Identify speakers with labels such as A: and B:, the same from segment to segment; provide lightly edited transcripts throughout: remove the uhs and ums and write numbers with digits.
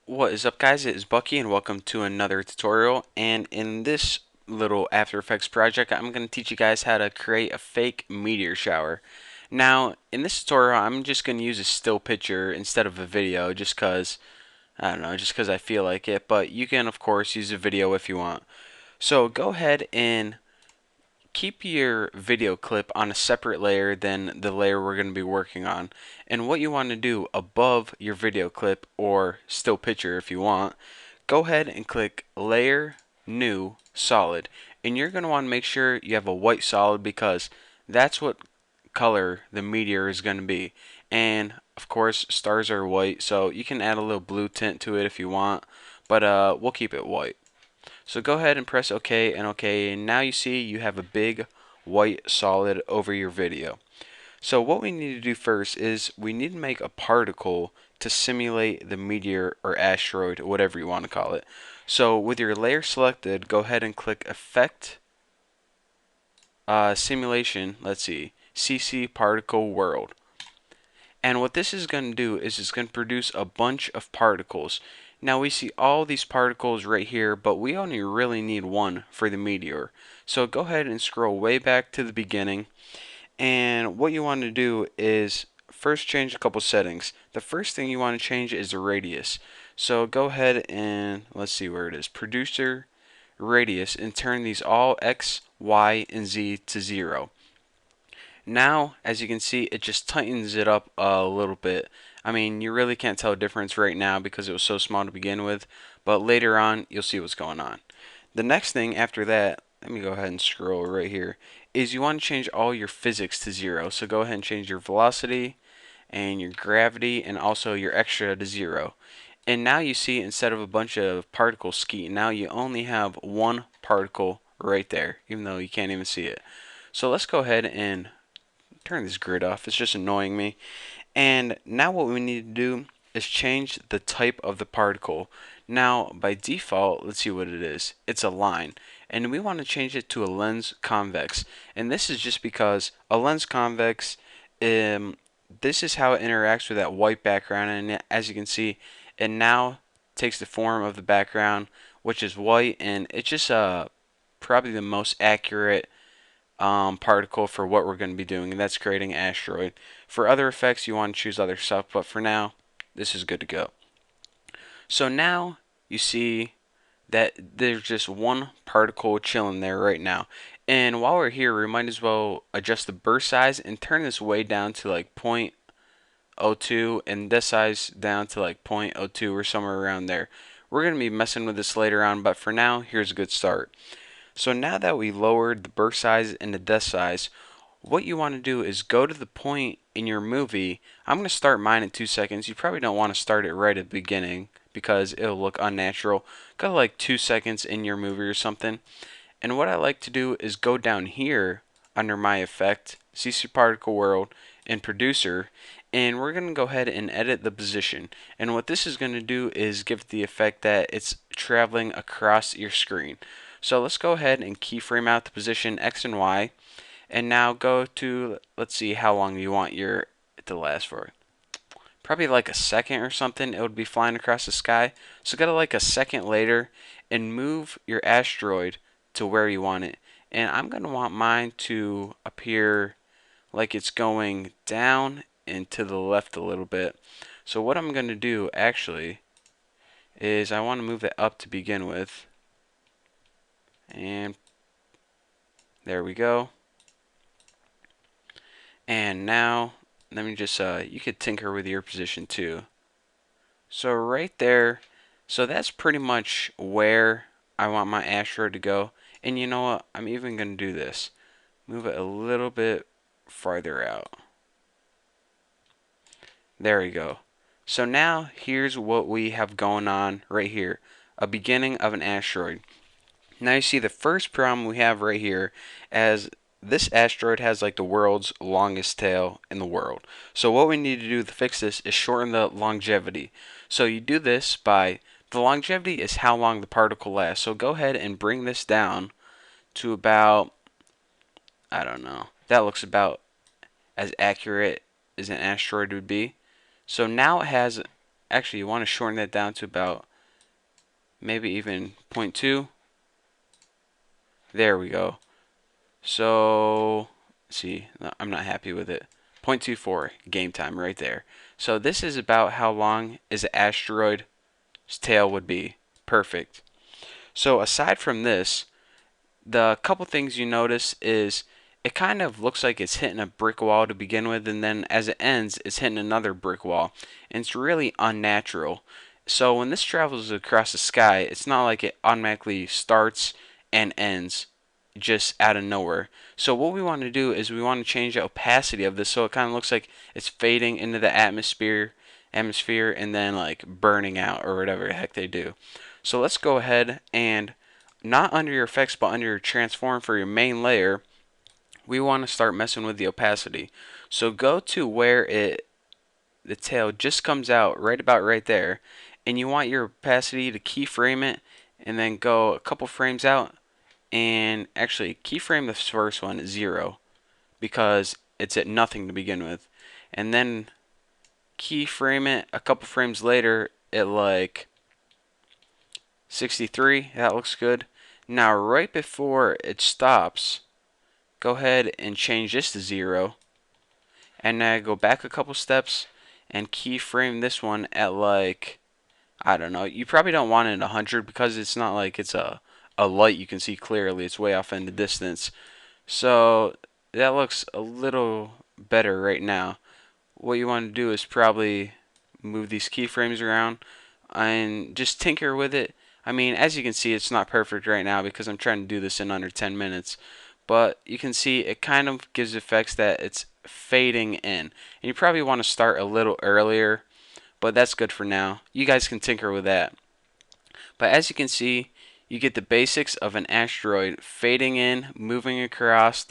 A: What is up, guys? It is Bucky and welcome to another tutorial. And in this little After Effects project, I'm going to teach you guys how to create a fake meteor shower. Now in this tutorial, I'm just going to use a still picture instead of a video just cause I don't know, just cause I feel like it, but you can of course use a video if you want. So go ahead and keep your video clip on a separate layer than the layer we're going to be working on. And what you want to do above your video clip, or still picture if you want, go ahead and click Layer, New, Solid. And you're going to want to make sure you have a white solid because that's what color the meteor is going to be. And of course, stars are white, so you can add a little blue tint to it if you want, but we'll keep it white. So go ahead and press OK and OK, and now you see you have a big white solid over your video. So what we need to do first is we need to make a particle to simulate the meteor or asteroid, whatever you want to call it. So with your layer selected, go ahead and click Effect, Simulation, let's see, CC Particle World. And what this is going to do is it's going to produce a bunch of particles. Now we see all these particles right here, but we only really need one for the meteor. So go ahead and scroll way back to the beginning. And what you want to do is first change a couple settings. The first thing you want to change is the radius. So go ahead and let's see where it is. Producer radius, and turn these all X, Y, and Z to 0. Now, as you can see, it just tightens it up a little bit. I mean, you really can't tell a difference right now because it was so small to begin with, but later on, you'll see what's going on. The next thing after that, let me go ahead and scroll right here, is you want to change all your physics to 0. So go ahead and change your velocity and your gravity and also your extra to 0. And now you see, instead of a bunch of particles ski, now you only have one particle right there, even though you can't even see it. So let's go ahead and turn this grid off. It's just annoying me. And now what we need to do is change the type of the particle. Now by default, let's see what it is. It's a line. And we want to change it to a lens convex. And this is just because a lens convex, this is how it interacts with that white background. And as you can see, it now takes the form of the background, which is white. And it's just probably the most accurate particle for what we're going to be doing, and that's creating an asteroid. For other effects, you want to choose other stuff, but for now, this is good to go. So now you see that there's just one particle chilling there right now. And while we're here, we might as well adjust the burst size and turn this way down to like 0.02 and this size down to like 0.02 or somewhere around there. We're going to be messing with this later on, but for now, here's a good start. So now that we lowered the burst size and the depth size, what you want to do is go to the point in your movie. I'm going to start mine in 2 seconds. You probably don't want to start it right at the beginning because it'll look unnatural. Go to like 2 seconds in your movie or something. And what I like to do is go down here under my effect, CC Particle World, and Producer, and we're going to go ahead and edit the position. And what this is going to do is give the effect that it's traveling across your screen. So let's go ahead and keyframe out the position X and Y, and now go to, let's see how long you want your it to last for. Probably like a second or something, it would be flying across the sky. So go to like a second later and move your asteroid to where you want it. And I'm going to want mine to appear like it's going down and to the left a little bit. So what I'm going to do actually is I want to move it up to begin with. And there we go. And now let me just you could tinker with your position too. So right there, so that's pretty much where I want my asteroid to go. And you know what? I'm even going to do this. Move it a little bit farther out. There we go. So now here's what we have going on right here. A beginning of an asteroid. Now you see the first problem we have right here as this asteroid has like the world's longest tail in the world. So what we need to do to fix this is shorten the longevity. So you do this by, the longevity is how long the particle lasts. So go ahead and bring this down to about, I don't know, that looks about as accurate as an asteroid would be. So now it has actually you want to shorten that down to about maybe even 0.2. There we go. So, let's see, no, I'm not happy with it. 0.24 game time right there. So this is about how long is an asteroid's tail would be. Perfect. So aside from this, the couple things you notice is it kind of looks like it's hitting a brick wall to begin with, and then as it ends, it's hitting another brick wall. And it's really unnatural. So when this travels across the sky, it's not like it automatically starts and ends just out of nowhere. So what we want to do is we want to change the opacity of this so it kind of looks like it's fading into the atmosphere and then like burning out or whatever the heck they do. So let's go ahead and not under your effects but under your transform for your main layer, we want to start messing with the opacity. So go to where the tail just comes out right about right there, and you want your opacity to keyframe it and then go a couple frames out and actually keyframe the first one at 0 because it's at nothing to begin with, and then keyframe it a couple frames later at like 63. That looks good. Now right before it stops, go ahead and change this to 0, and now go back a couple steps and keyframe this one at like, I don't know, you probably don't want it at 100 because it's not like it's a light you can see clearly, it's way off in the distance. So that looks a little better right now. What you want to do is probably move these keyframes around and just tinker with it. I mean, as you can see, it's not perfect right now because I'm trying to do this in under 10 minutes. But you can see it kind of gives effects that it's fading in. And you probably want to start a little earlier, but that's good for now. You guys can tinker with that. But as you can see, you get the basics of an asteroid fading in, moving across,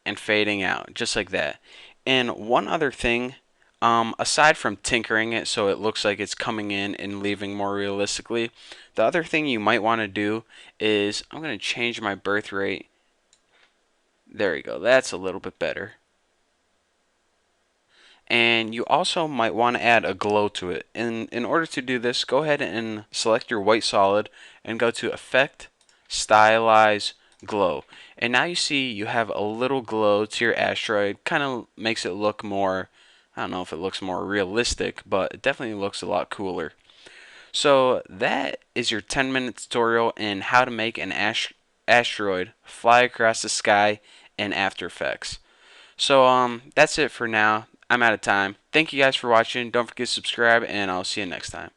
A: and fading out, just like that. And one other thing, aside from tinkering it so it looks like it's coming in and leaving more realistically, the other thing you might want to do is, I'm going to change my birth rate. There you go, that's a little bit better. And you also might want to add a glow to it. In order to do this, go ahead and select your white solid and go to Effect, Stylize, Glow. And now you see you have a little glow to your asteroid. Kind of makes it look more, I don't know if it looks more realistic, but it definitely looks a lot cooler. So that is your 10-minute tutorial in how to make an asteroid fly across the sky in After Effects. So that's it for now. I'm out of time. Thank you guys for watching. Don't forget to subscribe, and I'll see you next time.